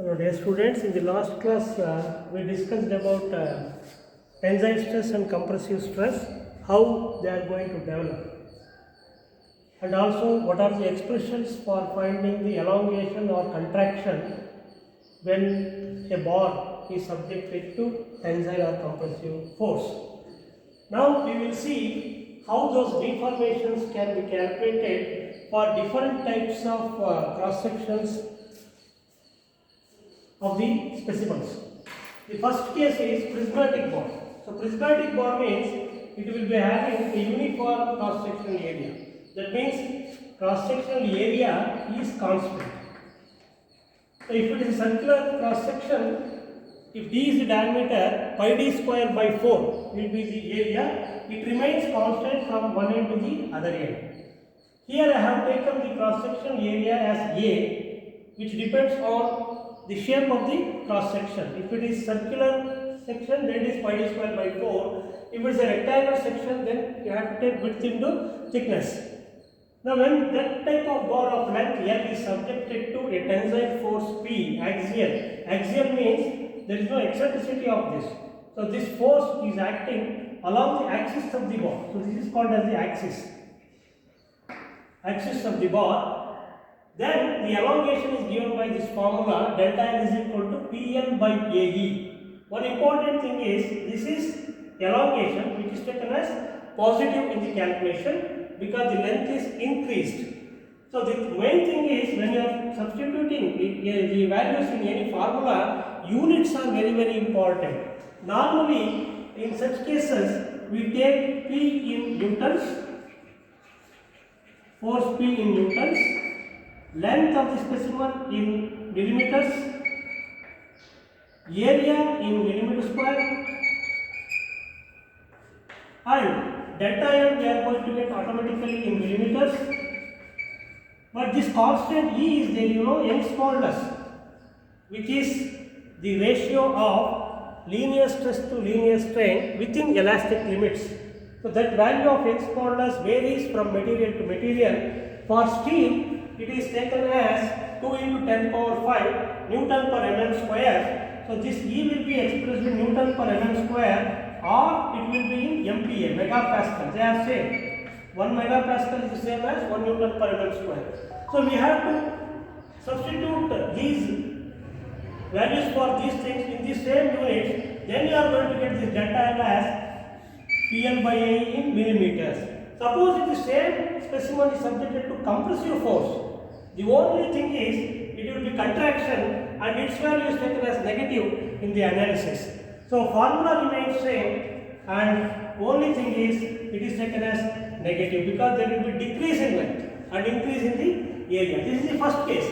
Hello dear students, in the last class we discussed about tensile stress and compressive stress, how they are going to develop, and also what are the expressions for finding the elongation or contraction when a bar is subjected to tensile or compressive force. Now we will see how those deformations can be calculated for different types of cross sections of the specimens. The first case is prismatic bar. So prismatic bar means it will be having a uniform cross sectional area. That means cross sectional area is constant. So if it is a circular cross section, if d is the diameter, pi d square by 4 will be the area. It remains constant from one end to the other end. Here I have taken the cross sectional area as A, which depends on the shape of the cross section. If it is circular section, then it is pi d square by 4. If it is a rectangular section, then you have to take width into thickness. Now when that type of bar of length L is subjected to a tensile force P, axial means there is no eccentricity of this. So this force is acting along the axis of the bar. So this is called as the axis of the bar. Then the elongation is given by this formula, delta L is equal to PL by AE. One important thing is, this is elongation which is taken as positive in the calculation because the length is increased. So the main thing is, when you are substituting the values in any formula, units are very important. Normally in such cases we take P in newtons, force P in newtons, length of the specimen in millimeters, area in millimeter square, and delta L we are going to get automatically in millimeters. But this constant E is there, Young's modulus, which is the ratio of linear stress to linear strain within elastic limits. So that value of Young's modulus varies from material to material. For steel, it is taken as 2 into 10 power 5 Newton per mm square. So this E will be expressed in Newton per mm square, or it will be in MPa, megapascal. They are same. 1 megapascal is the same as 1 Newton per mm square. So we have to substitute these values for these things in the same units. Then you are going to get this delta L as PL by A in millimeters. Suppose if the same specimen is subjected to compressive force, the only thing is it will be contraction and its value is taken as negative in the analysis. So formula remains same, and only thing is it is taken as negative because there will be decrease in length and increase in the area. This is the first case.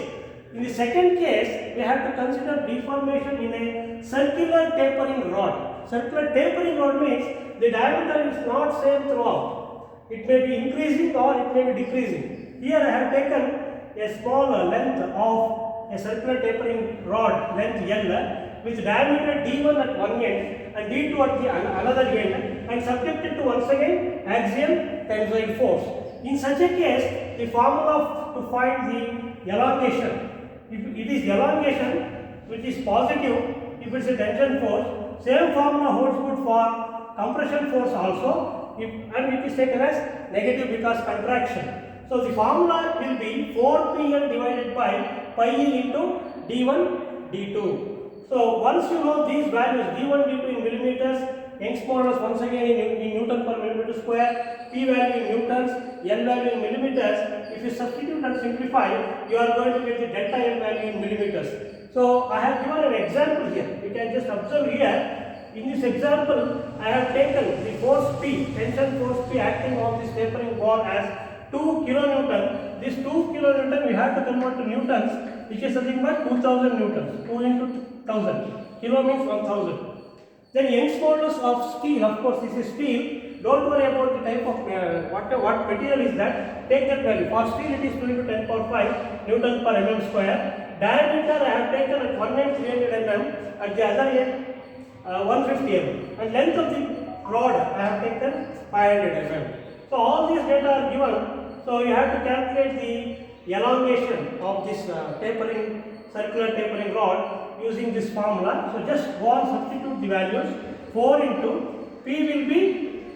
In the second case, we have to consider deformation in a circular tapering rod. Circular tapering rod means the diameter is not same throughout. It may be increasing or it may be decreasing. Here I have taken a small length of a circular tapering rod, length L, with diameter d1 at one end and d2 at the another end, and subjected to once again axial tensile force. In such a case, the formula to find the elongation, if it is elongation which is positive, if it is a tension force, same formula holds good for compression force also, and it is taken as negative because contraction. So the formula will be 4PL divided by pi E into d1 d2. So once you know these values, d1 d2 in millimeters, Young's modulus once again in Newton per millimeter square, P value in newtons, L value in millimeters. If you substitute and simplify, you are going to get the delta L value in millimeters. So I have given an example here. You can just observe here. In this example, I have taken the force P, tension force P acting on this tapering bar as 2 kilonewton. This 2 kilonewton we have to convert to newtons, which is something like 2000 newtons. 2 into 1000. Kilo means 1000. Then Young's modulus of steel, of course this is steel. Don't worry about the type of what material is that. Take that value. For steel it is 2 into 10 power 5 Newton per mm square. Diameter I have taken at one end 300 mm, at the other end 150 mm. And length of the rod I have taken 500 mm. So all these data are given. So you have to calculate the elongation of this circular tapering rod using this formula. So just go and substitute the values. 4 into P will be,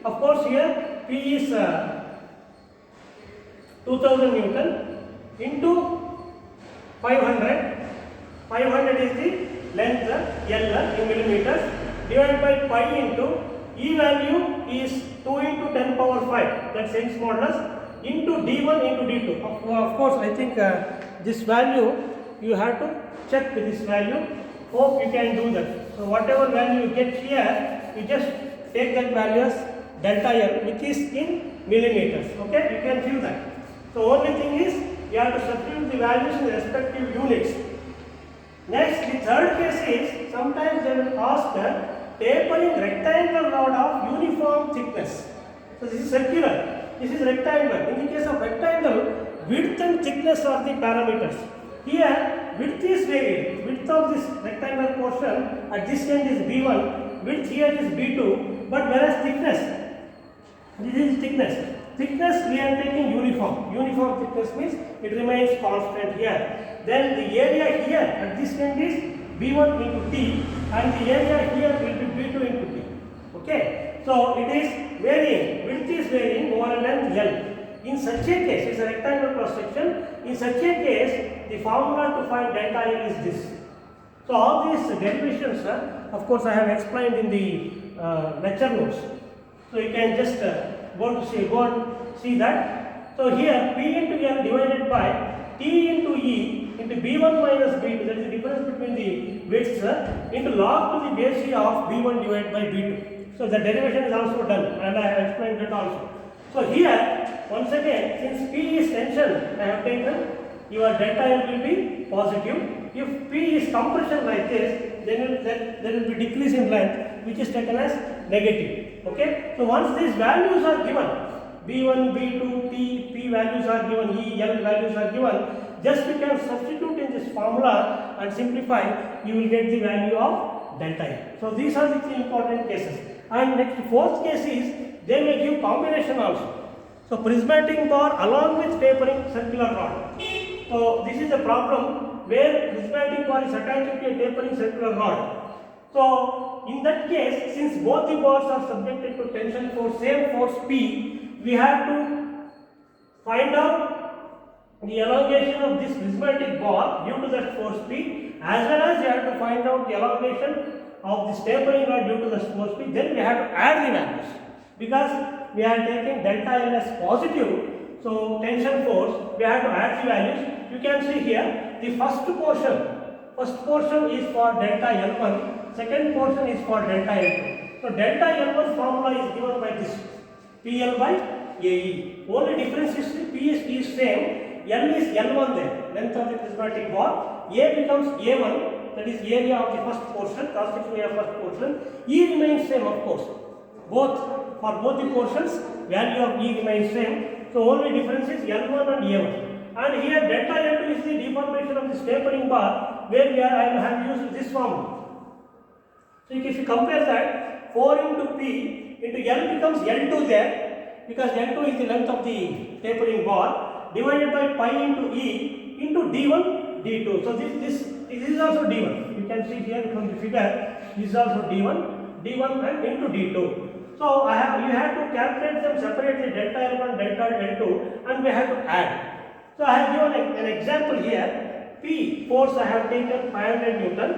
of course here P is 2000 Newton into 500. 500 is the length L in millimeters, divided by pi into E value is 2 into 10 power 5, that's Young's modulus, into D1 into D2. Of course, I think this value you have to check this value. Hope you can do that. So whatever value you get here, you just take that value as delta L, which is in millimeters. Okay, you can feel that. So only thing is you have to substitute the values in the respective units. Next, the third case is sometimes they will ask tapering rectangle rod of uniform thickness. So this is circular, this is rectangular. In the case of rectangle, width and thickness are the parameters. Here, width is varied. Width of this rectangular portion at this end is B1, width here is B2, but whereas thickness, this is thickness. Thickness we are taking uniform. Uniform thickness means it remains constant here. Then the area here at this end is B1 into T, and the area here will be B2 into T. Okay. So it is varying. Width is varying over length L. In such a case, it's a rectangular cross section. In such a case, the formula to find delta L is this. So all these derivations, of course, I have explained in the lecture notes. So you can just go and see that. So here P into L divided by T into E into B1 minus B2, that is the difference between the widths, into log to the base E of B1 divided by B2. So the derivation is also done, and I have explained that also. So here, once again, since P is tension, I have taken your delta L will be positive. If P is compression like this, then there will be decrease in length, which is taken as negative. Okay. So once these values are given, B1, B2, T, P values are given, E, L values are given, just you can substitute in this formula and simplify, you will get the value of delta L. So these are the three important cases. And next, fourth case is, they may give combination also. So prismatic bar along with tapering circular rod. So this is a problem where prismatic bar is attached to a tapering circular rod. So in that case, since both the bars are subjected to tension force, same force P, we have to find out the elongation of this prismatic bar due to that force P, as well as we have to find out the elongation of this tapering rod due to the force P. Then we have to add the values, because we are taking delta L as positive. So tension force, we have to add the values. You can see here the first portion is for delta L1, second portion is for delta L2. So delta L1 formula is given by this PL by AE. Only difference is the P is same, L is L1 there, length of the prismatic bar. A becomes A1, that is area of the first portion, cross section area of first portion. E remains same, of course. For both the portions, value of E remains same. So only difference is L1 and A1. And here delta L2 is the deformation of this tapering bar, where I have used this formula. So if you compare that, 4 into P into L becomes L2 there, because L2 is the length of the tapering bar, divided by pi into E into D1, D2. So this is also D1. You can see here from the figure, this is also D1 and into D2. So you have to calculate them separately, delta L1, delta L2, and we have to add. So I have given an example here. P force I have taken 500 Newton,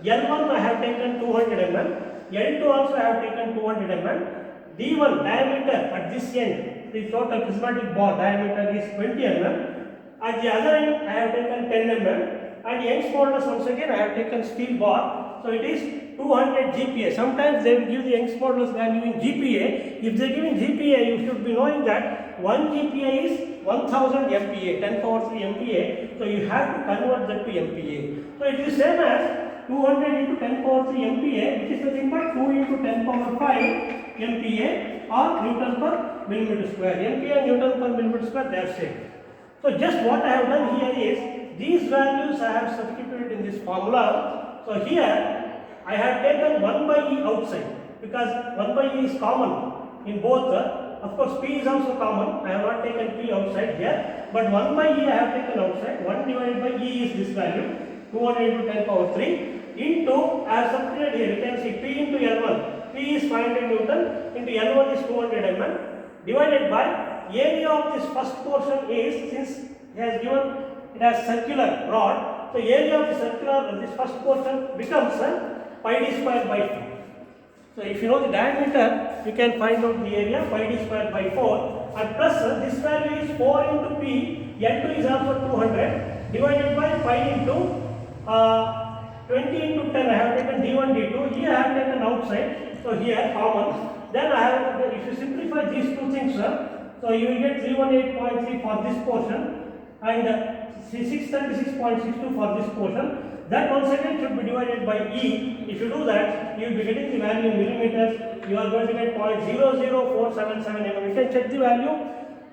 L1 I have taken 200 mm, L2 also I have taken 200 mm, D1 diameter at this end, the total prismatic bar diameter is 20 mm, at the other end I have taken 10 mm, and Young's modulus once again I have taken steel bar, so it is 200 GPa. Sometimes they will give the Young's modulus value in GPa. If they give in GPa, you should be knowing that 1 GPa is 1000 MPa, 10 power 3 MPa. So you have to convert that to MPa. So it is same as 200 into 10 power 3 MPa, which is nothing but 2 into 10 power 5 MPa or Newton per millimeter square. MPa and Newton per millimeter square, they are same. So just what I have done here is, these values I have substituted in this formula. So here I have taken 1 by E outside, because 1 by E is common in both Of course, P is also common. I have not taken P outside here, but 1 by E I have taken outside. 1 divided by E is this value, 200 into 10 power 3 into, as substituted here, you can see P into L1. P is 500 Newton into L1 is 200 mm divided by area of this first portion is, since it has given it as circular rod, so area of the circular this first portion becomes pi d square by 4. So if you know the diameter, you can find out the area pi d square by 4, and plus this value is 4 into P, L2 is also 200 divided by pi into 20 into 10. I have taken D1, D2, here I have taken outside, so here common. Then I have, if you simplify these two things, so you will get 318.3 for this portion and 636.62 for this portion. That once again should be divided by E. If you do that, you will be getting the value in millimeters. You are going to get 0.00477 mm. You can check the value.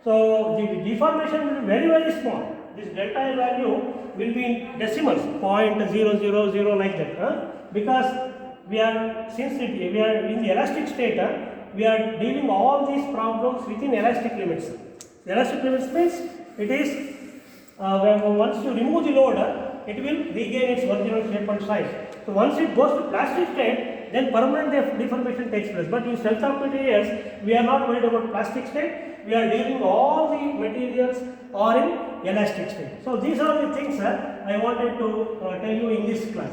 So the deformation will be very small. This delta L value will be in decimals, 0.000 like that. Because we are, since we are in the elastic state, we are dealing all these problems within elastic limits. The elastic limits means it is once you remove the load, it will regain its original shape and size. So once it goes to plastic state, then permanent deformation takes place. But in self-taught materials, we are not worried about plastic state. We are dealing all the materials are in elastic state. So these are the things I wanted to tell you in this class.